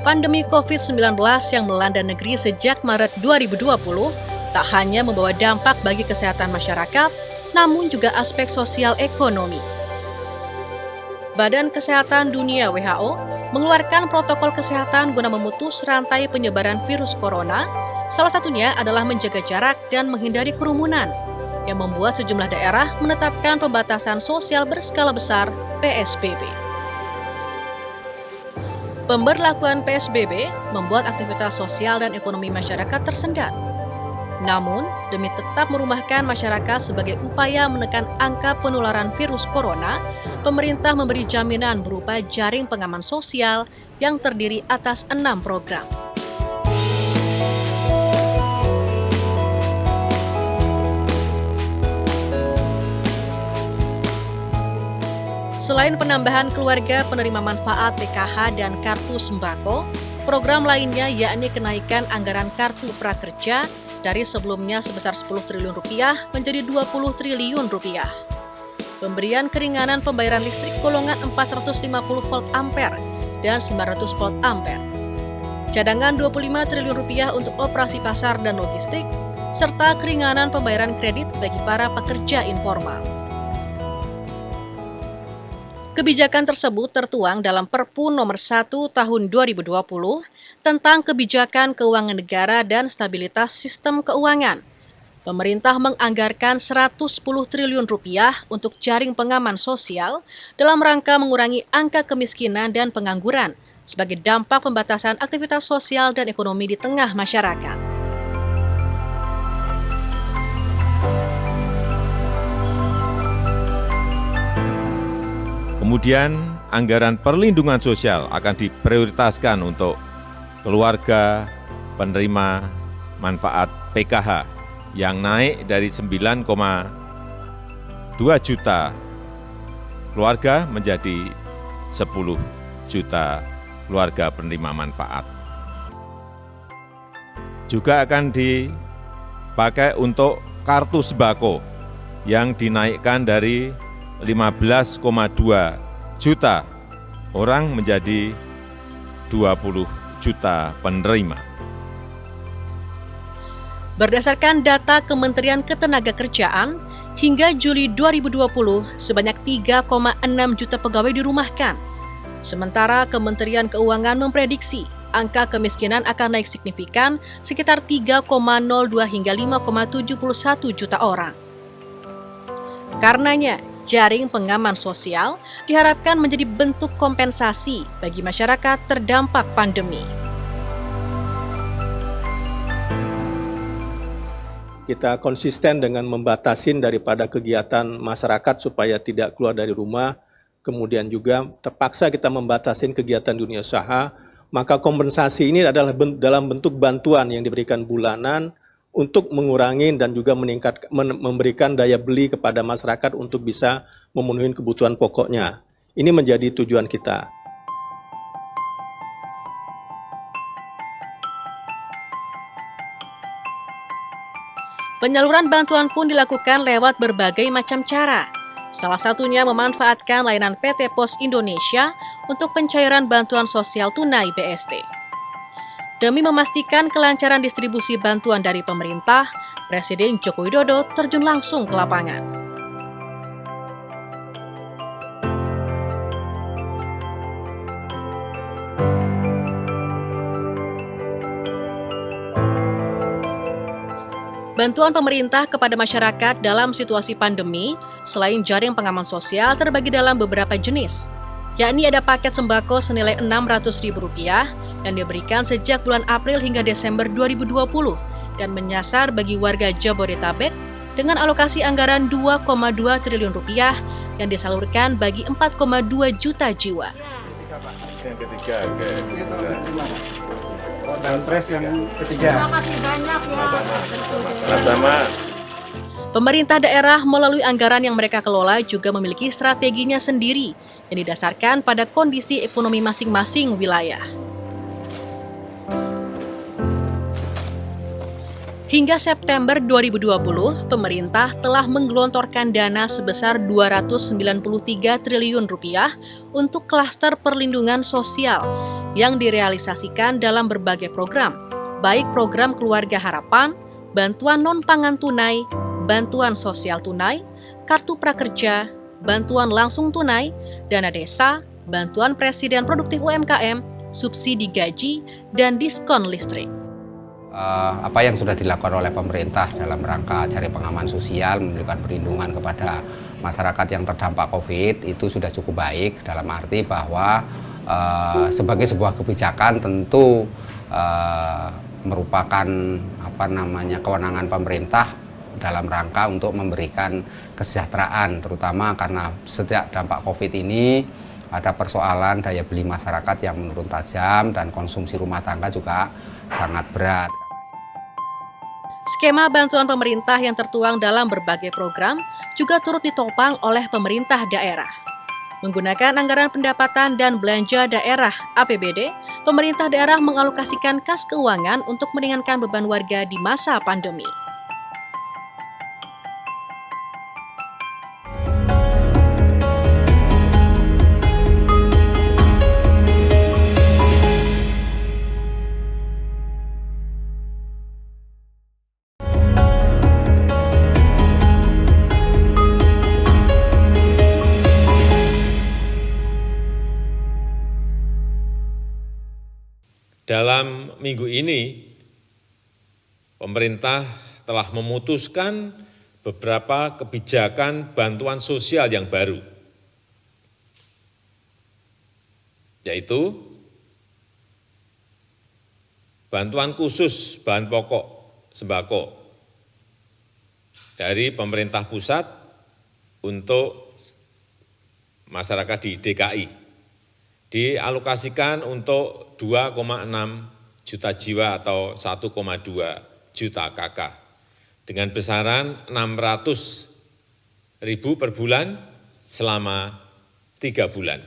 Pandemi COVID-19 yang melanda negeri sejak Maret 2020 tak hanya membawa dampak bagi kesehatan masyarakat, namun juga aspek sosial ekonomi. Badan Kesehatan Dunia (WHO) mengeluarkan protokol kesehatan guna memutus rantai penyebaran virus corona. Salah satunya adalah menjaga jarak dan menghindari kerumunan, yang membuat sejumlah daerah menetapkan pembatasan sosial berskala besar (PSBB). Pemberlakuan PSBB membuat aktivitas sosial dan ekonomi masyarakat tersendat. Namun, demi tetap merumahkan masyarakat sebagai upaya menekan angka penularan virus corona, pemerintah memberi jaminan berupa jaring pengaman sosial yang terdiri atas 6 program. Selain penambahan keluarga penerima manfaat PKH dan kartu sembako, program lainnya yakni kenaikan anggaran kartu prakerja dari sebelumnya sebesar 10 triliun rupiah menjadi 20 triliun rupiah. Pemberian keringanan pembayaran listrik golongan 450 volt ampere dan 900 volt ampere. Cadangan 25 triliun rupiah untuk operasi pasar dan logistik, serta keringanan pembayaran kredit bagi para pekerja informal. Kebijakan tersebut tertuang dalam Perpu Nomor 1 Tahun 2020 tentang Kebijakan Keuangan Negara dan Stabilitas Sistem Keuangan. Pemerintah menganggarkan 110 triliun rupiah untuk jaring pengaman sosial dalam rangka mengurangi angka kemiskinan dan pengangguran sebagai dampak pembatasan aktivitas sosial dan ekonomi di tengah masyarakat. Kemudian, anggaran perlindungan sosial akan diprioritaskan untuk keluarga penerima manfaat PKH yang naik dari 9,2 juta keluarga menjadi 10 juta keluarga penerima manfaat. Juga akan dipakai untuk kartu sembako yang dinaikkan dari 15,2 juta orang menjadi 20 juta penerima. Berdasarkan data Kementerian Ketenagakerjaan, hingga Juli 2020 sebanyak 3,6 juta pegawai dirumahkan. Sementara Kementerian Keuangan memprediksi angka kemiskinan akan naik signifikan sekitar 3,02 hingga 5,71 juta orang. Karenanya, jaring pengaman sosial diharapkan menjadi bentuk kompensasi bagi masyarakat terdampak pandemi. Kita konsisten dengan membatasin daripada kegiatan masyarakat supaya tidak keluar dari rumah, kemudian juga terpaksa kita membatasin kegiatan dunia usaha, maka kompensasi ini adalah dalam bentuk bantuan yang diberikan bulanan untuk mengurangi dan juga memberikan daya beli kepada masyarakat untuk bisa memenuhi kebutuhan pokoknya. Ini menjadi tujuan kita. Penyaluran bantuan pun dilakukan lewat berbagai macam cara. Salah satunya memanfaatkan layanan PT Pos Indonesia untuk pencairan bantuan sosial tunai BST. Demi memastikan kelancaran distribusi bantuan dari pemerintah, Presiden Joko Widodo terjun langsung ke lapangan. Bantuan pemerintah kepada masyarakat dalam situasi pandemi, selain jaring pengaman sosial terbagi dalam beberapa jenis, yakni ada paket sembako senilai Rp600.000 yang diberikan sejak bulan April hingga Desember 2020 dan menyasar bagi warga Jabodetabek dengan alokasi anggaran Rp2,2 triliun yang disalurkan bagi 4,2 juta jiwa. Yang ketiga, Banpres yang ketiga. Terima kasih banyak ya. sama Pemerintah daerah melalui anggaran yang mereka kelola juga memiliki strateginya sendiri yang didasarkan pada kondisi ekonomi masing-masing wilayah. Hingga September 2020, pemerintah telah menggelontorkan dana sebesar Rp293 triliun untuk klaster perlindungan sosial yang direalisasikan dalam berbagai program, baik program Keluarga Harapan, bantuan non-pangan tunai, bantuan sosial tunai, kartu prakerja, bantuan langsung tunai, dana desa, bantuan presiden produktif UMKM, subsidi gaji, dan diskon listrik. Apa yang sudah dilakukan oleh pemerintah dalam rangka jaring pengaman sosial, memberikan perlindungan kepada masyarakat yang terdampak COVID itu sudah cukup baik, dalam arti bahwa sebagai sebuah kebijakan tentu merupakan kewenangan pemerintah dalam rangka untuk memberikan kesejahteraan, terutama karena sejak dampak COVID ini ada persoalan daya beli masyarakat yang menurun tajam dan konsumsi rumah tangga juga sangat berat. Skema bantuan pemerintah yang tertuang dalam berbagai program juga turut ditopang oleh pemerintah daerah. Menggunakan anggaran pendapatan dan belanja daerah (APBD), pemerintah daerah mengalokasikan kas keuangan untuk meringankan beban warga di masa pandemi. Dalam minggu ini, pemerintah telah memutuskan beberapa kebijakan bantuan sosial yang baru, yaitu bantuan khusus bahan pokok sembako dari pemerintah pusat untuk masyarakat di DKI. Dialokasikan untuk 2,6 juta jiwa atau 1,2 juta KK dengan besaran 600.000 per bulan selama 3 bulan.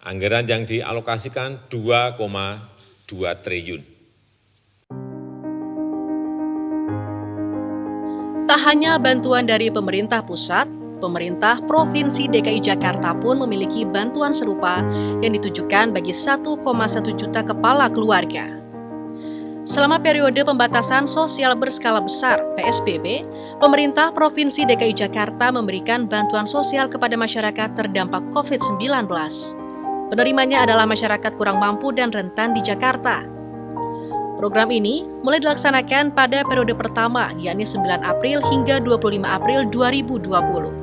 Anggaran yang dialokasikan 2,2 triliun. Tak hanya bantuan dari pemerintah pusat, pemerintah Provinsi DKI Jakarta pun memiliki bantuan serupa yang ditujukan bagi 1,1 juta kepala keluarga. Selama periode pembatasan sosial berskala besar (PSBB), pemerintah Provinsi DKI Jakarta memberikan bantuan sosial kepada masyarakat terdampak COVID-19. Penerimanya adalah masyarakat kurang mampu dan rentan di Jakarta. Program ini mulai dilaksanakan pada periode pertama, yakni 9 April hingga 25 April 2020.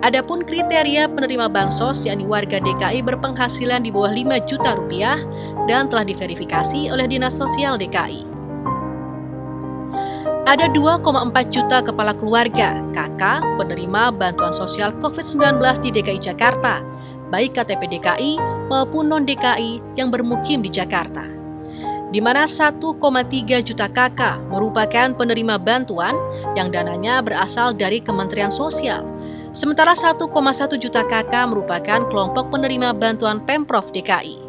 Adapun kriteria penerima bansos yakni warga DKI berpenghasilan di bawah 5 juta rupiah dan telah diverifikasi oleh Dinas Sosial DKI. Ada 2,4 juta kepala keluarga (KK) penerima bantuan sosial COVID-19 di DKI Jakarta, baik KTP DKI maupun non-DKI yang bermukim di Jakarta, di mana 1,3 juta KK merupakan penerima bantuan yang dananya berasal dari Kementerian Sosial. Sementara 1,1 juta KK merupakan kelompok penerima bantuan Pemprov DKI.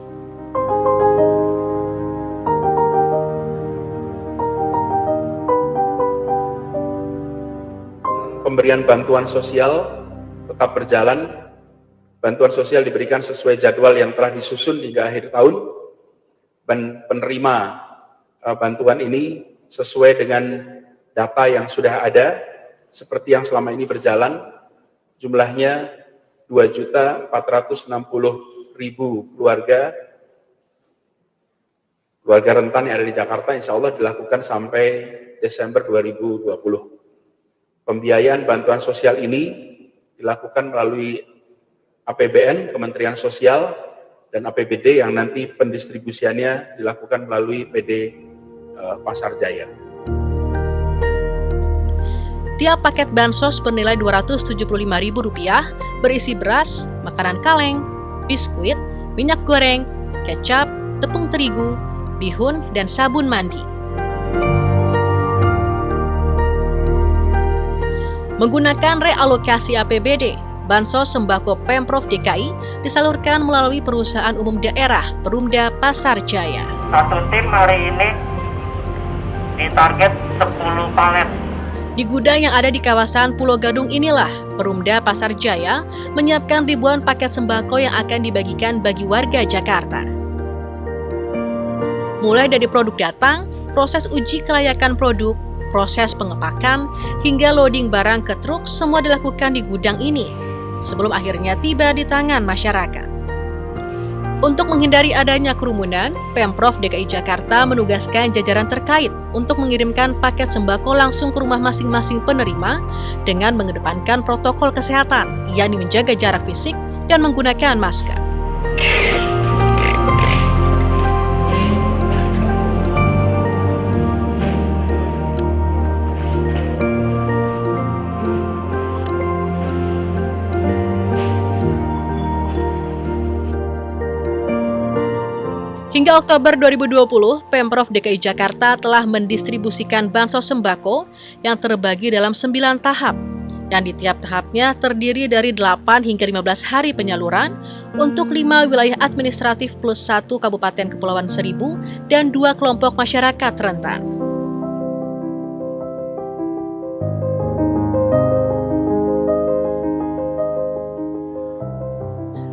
Pemberian bantuan sosial tetap berjalan. Bantuan sosial diberikan sesuai jadwal yang telah disusun hingga akhir tahun. Dan penerima bantuan ini sesuai dengan data yang sudah ada, seperti yang selama ini berjalan. Jumlahnya 2.460.000 keluarga rentan yang ada di Jakarta, insya Allah dilakukan sampai Desember 2020. Pembiayaan bantuan sosial ini dilakukan melalui APBN Kementerian Sosial dan APBD yang nanti pendistribusiannya dilakukan melalui PD Pasar Jaya. Tiap paket bansos bernilai Rp275.000 berisi beras, makanan kaleng, biskuit, minyak goreng, kecap, tepung terigu, bihun, dan sabun mandi. Menggunakan realokasi APBD, bansos sembako Pemprov DKI disalurkan melalui Perusahaan Umum Daerah Perumda Pasar Jaya. Satu tim hari ini ditarget 10 palet. Di gudang yang ada di kawasan Pulau Gadung inilah, Perumda Pasar Jaya menyiapkan ribuan paket sembako yang akan dibagikan bagi warga Jakarta. Mulai dari produk datang, proses uji kelayakan produk, proses pengepakan, hingga loading barang ke truk semua dilakukan di gudang ini, sebelum akhirnya tiba di tangan masyarakat. Untuk menghindari adanya kerumunan, Pemprov DKI Jakarta menugaskan jajaran terkait untuk mengirimkan paket sembako langsung ke rumah masing-masing penerima dengan mengedepankan protokol kesehatan, yakni menjaga jarak fisik dan menggunakan masker. Hingga Oktober 2020, Pemprov DKI Jakarta telah mendistribusikan bansos sembako yang terbagi dalam 9 tahap, yang di tiap tahapnya terdiri dari 8 hingga 15 hari penyaluran untuk 5 wilayah administratif plus 1 Kabupaten Kepulauan Seribu dan 2 kelompok masyarakat rentan.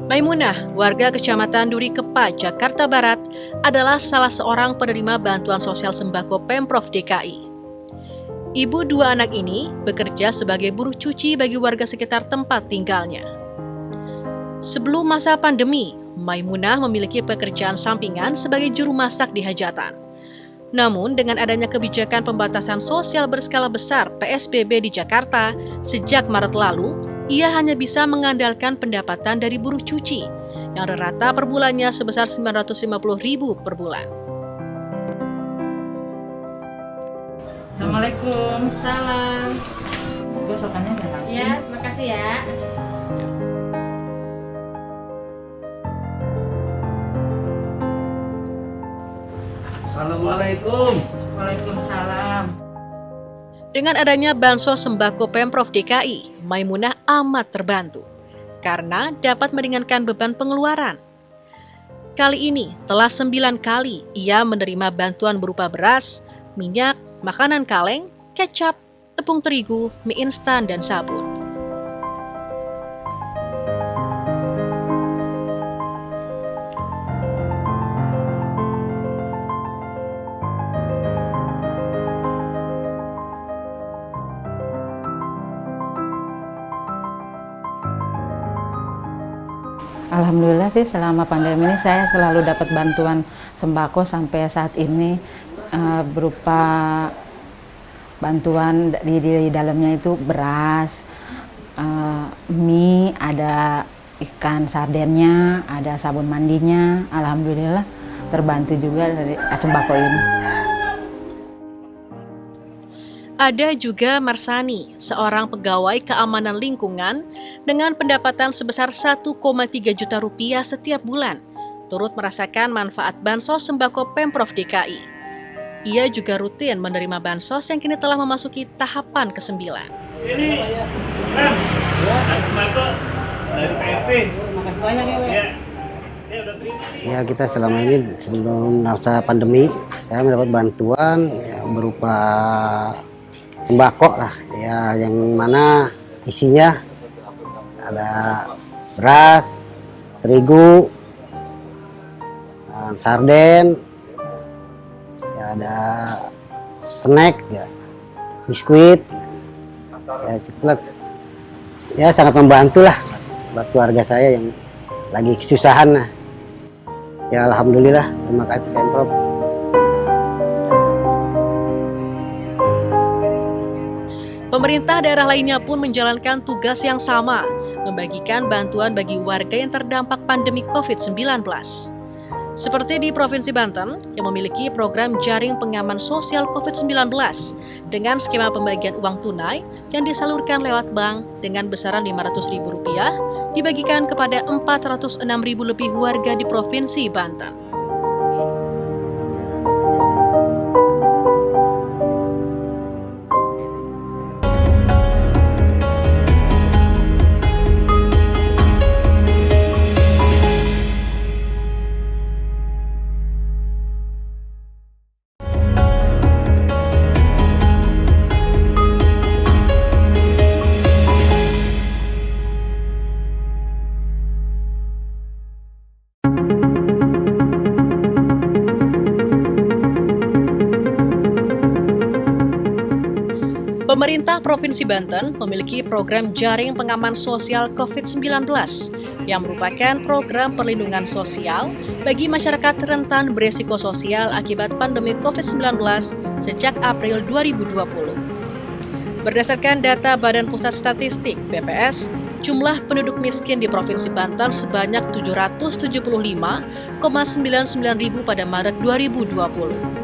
Maimunah, warga Kecamatan Duri Kepa, Jakarta Barat, adalah salah seorang penerima bantuan sosial sembako Pemprov DKI. Ibu dua anak ini bekerja sebagai buruh cuci bagi warga sekitar tempat tinggalnya. Sebelum masa pandemi, Maimunah memiliki pekerjaan sampingan sebagai juru masak di hajatan. Namun, dengan adanya kebijakan pembatasan sosial berskala besar PSBB di Jakarta sejak Maret lalu, ia hanya bisa mengandalkan pendapatan dari buruh cuci, yang rata per bulannya sebesar Rp950.000 per bulan. Assalamualaikum. Salam. Gosokannya udah lagi. Ya, makasih ya. Assalamualaikum. Waalaikumsalam. Dengan adanya bansos sembako Pemprov DKI, Maimunah amat terbantu karena dapat meringankan beban pengeluaran. Kali ini telah 9 kali ia menerima bantuan berupa beras, minyak, makanan kaleng, kecap, tepung terigu, mie instan, dan sabun. Alhamdulillah sih selama pandemi ini saya selalu dapat bantuan sembako sampai saat ini, berupa bantuan di dalamnya itu beras, mie, ada ikan sardennya, ada sabun mandinya. Alhamdulillah terbantu juga dari sembako ini. Ada juga Marsani, seorang pegawai keamanan lingkungan dengan pendapatan sebesar Rp1,3 juta setiap bulan, turut merasakan manfaat bansos sembako Pemprov DKI. Ia juga rutin menerima bansos yang kini telah memasuki tahapan ke-9. Ini, sembako dari PRT. Makasih banyak ya. Ya, kita selama ini sebelum masa pandemi, saya mendapat bantuan ya, berupa sembako lah, ya, yang mana isinya ada beras, terigu, sarden, ya, ada snack, ya, biskuit, ya, coklat. Ya, sangat membantu lah buat keluarga saya yang lagi kesusahan lah. Ya, alhamdulillah, terima kasih Pemprov. Pemerintah daerah lainnya pun menjalankan tugas yang sama, membagikan bantuan bagi warga yang terdampak pandemi COVID-19. Seperti di Provinsi Banten yang memiliki program jaring pengaman sosial COVID-19 dengan skema pembagian uang tunai yang disalurkan lewat bank dengan besaran Rp500.000 dibagikan kepada 406.000 lebih warga di Provinsi Banten. Pemerintah Provinsi Banten memiliki program jaring pengaman sosial COVID-19 yang merupakan program perlindungan sosial bagi masyarakat rentan beresiko sosial akibat pandemi COVID-19 sejak April 2020. Berdasarkan data Badan Pusat Statistik (BPS), jumlah penduduk miskin di Provinsi Banten sebanyak 775,99 ribu pada Maret 2020.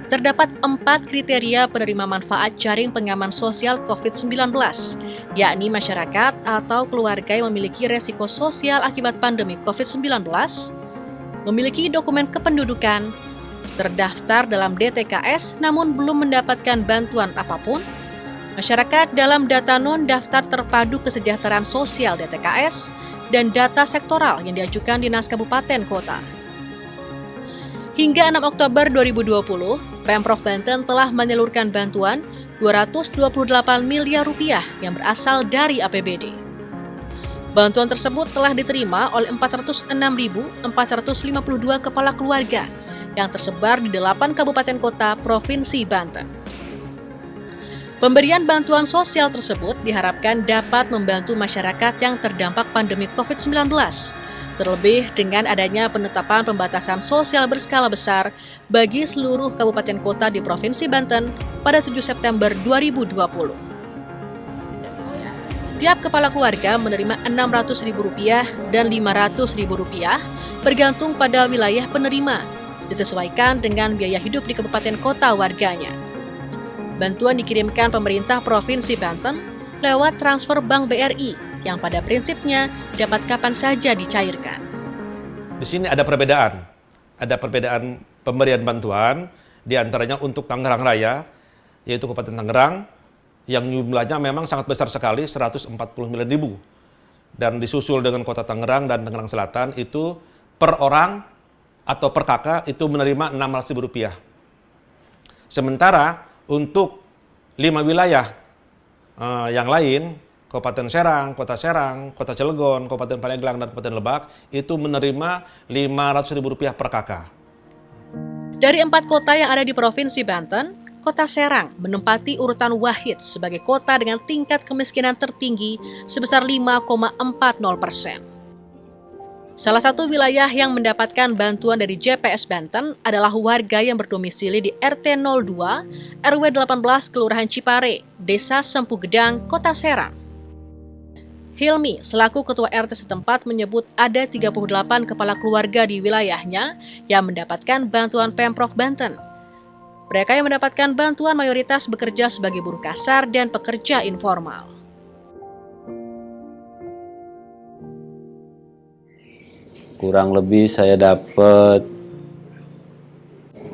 Terdapat 4 kriteria penerima manfaat jaring pengaman sosial COVID-19, yakni masyarakat atau keluarga yang memiliki resiko sosial akibat pandemi COVID-19, memiliki dokumen kependudukan, terdaftar dalam DTKS namun belum mendapatkan bantuan apapun, masyarakat dalam data non-daftar terpadu kesejahteraan sosial DTKS, dan data sektoral yang diajukan Dinas Kabupaten Kota. Hingga 6 Oktober 2020, Pemprov Banten telah menyalurkan bantuan Rp228 miliar yang berasal dari APBD. Bantuan tersebut telah diterima oleh 406.452 kepala keluarga yang tersebar di 8 kabupaten kota Provinsi Banten. Pemberian bantuan sosial tersebut diharapkan dapat membantu masyarakat yang terdampak pandemi COVID-19, terlebih dengan adanya penetapan pembatasan sosial berskala besar bagi seluruh kabupaten kota di Provinsi Banten pada 7 September 2020. Tiap kepala keluarga menerima Rp600.000 dan Rp500.000 bergantung pada wilayah penerima, disesuaikan dengan biaya hidup di kabupaten kota warganya. Bantuan dikirimkan pemerintah Provinsi Banten lewat transfer Bank BRI yang pada prinsipnya dapat kapan saja dicairkan. Di sini ada perbedaan pemberian bantuan, diantaranya untuk Tangerang Raya, yaitu Kabupaten Tangerang, yang jumlahnya memang sangat besar sekali, 149.000. Dan disusul dengan Kota Tangerang dan Tangerang Selatan, itu per orang atau per kakak itu menerima Rp600.000. Sementara untuk 5 wilayah yang lain, Kabupaten Serang, Kota Cilegon, Kabupaten Pandeglang, dan Kabupaten Lebak itu menerima Rp500.000 per kakak. Dari 4 kota yang ada di Provinsi Banten, Kota Serang menempati urutan wahid sebagai kota dengan tingkat kemiskinan tertinggi sebesar 5,40%. Salah satu wilayah yang mendapatkan bantuan dari JPS Banten adalah warga yang berdomisili di RT 02, RW 18, Kelurahan Cipare, Desa Sempugedang, Kota Serang. Hilmi, selaku Ketua RT setempat, menyebut ada 38 kepala keluarga di wilayahnya yang mendapatkan bantuan Pemprov Banten. Mereka yang mendapatkan bantuan mayoritas bekerja sebagai buruh kasar dan pekerja informal. Kurang lebih saya dapat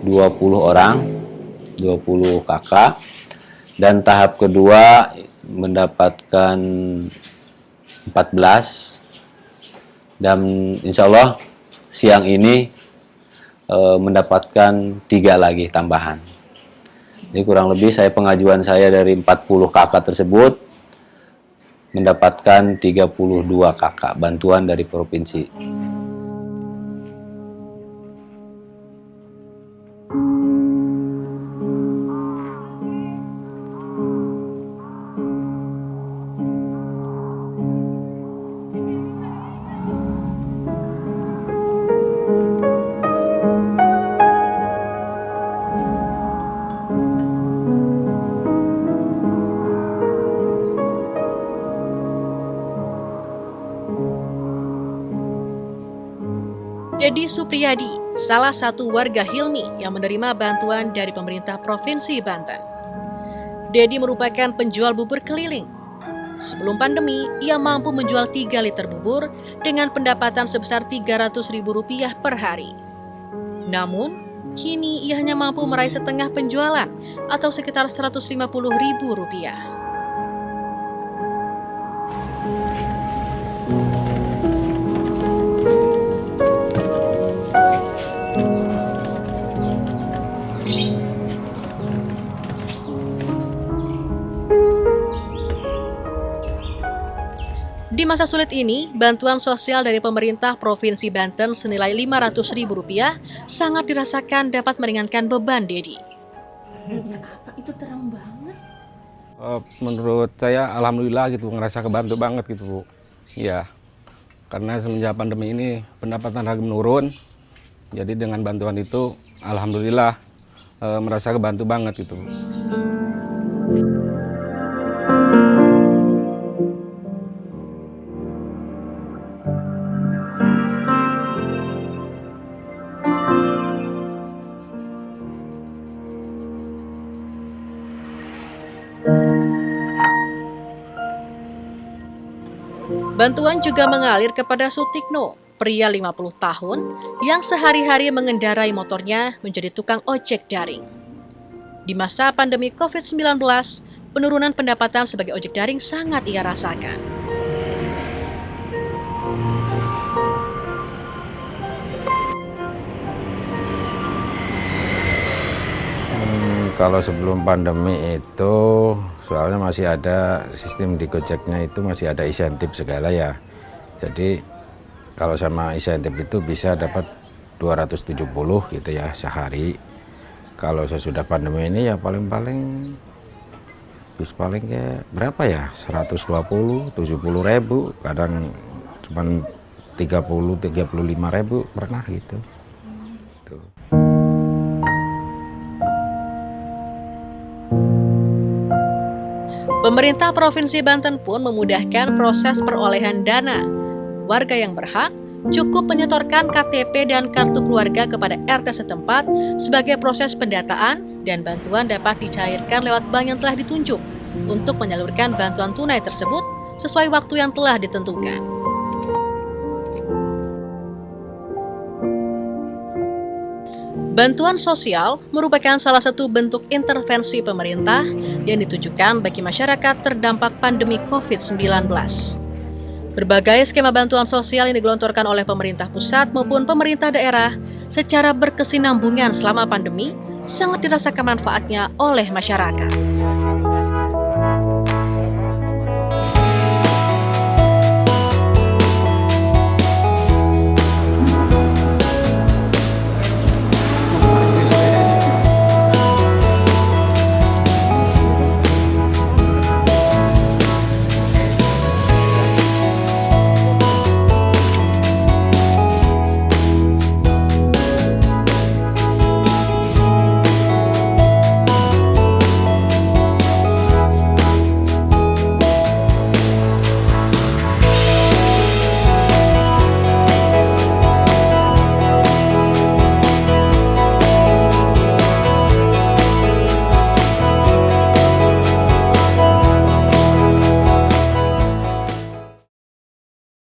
20 orang, 20 kakak, dan tahap kedua mendapatkan 14, dan insya Allah siang ini mendapatkan 3 lagi tambahan. Jadi kurang lebih pengajuan saya dari 40 kakak tersebut mendapatkan 32 kakak bantuan dari provinsi. Dedi Supriyadi, salah satu warga Hilmi yang menerima bantuan dari pemerintah Provinsi Banten. Dedi merupakan penjual bubur keliling. Sebelum pandemi, ia mampu menjual 3 liter bubur dengan pendapatan sebesar Rp300.000 per hari. Namun, kini ia hanya mampu meraih setengah penjualan atau sekitar Rp150.000. Di masa sulit ini, bantuan sosial dari pemerintah Provinsi Banten senilai Rp500.000 sangat dirasakan dapat meringankan beban Dedi. Itu terang banget. Menurut saya alhamdulillah gitu, ngerasa kebantu banget gitu Bu. Iya, karena semenjak pandemi ini pendapatan harga menurun, jadi dengan bantuan itu alhamdulillah merasa kebantu banget gitu. Bantuan juga mengalir kepada Sutikno, pria 50 tahun yang sehari-hari mengendarai motornya menjadi tukang ojek daring. Di masa pandemi COVID-19, penurunan pendapatan sebagai ojek daring sangat ia rasakan. Kalau sebelum pandemi itu soalnya masih ada sistem di Gojeknya itu masih ada insentif segala ya. Jadi kalau sama insentif itu bisa dapat 270 gitu ya sehari. Kalau sesudah pandemi ini ya paling-paling kayak berapa ya? 120, 70 ribu, kadang cuma 30, 35 ribu pernah gitu. Tuh. Pemerintah Provinsi Banten pun memudahkan proses perolehan dana. Warga yang berhak cukup menyetorkan KTP dan kartu keluarga kepada RT setempat sebagai proses pendataan dan bantuan dapat dicairkan lewat bank yang telah ditunjuk untuk menyalurkan bantuan tunai tersebut sesuai waktu yang telah ditentukan. Bantuan sosial merupakan salah satu bentuk intervensi pemerintah yang ditujukan bagi masyarakat terdampak pandemi COVID-19. Berbagai skema bantuan sosial yang digelontorkan oleh pemerintah pusat maupun pemerintah daerah secara berkesinambungan selama pandemi sangat dirasakan manfaatnya oleh masyarakat.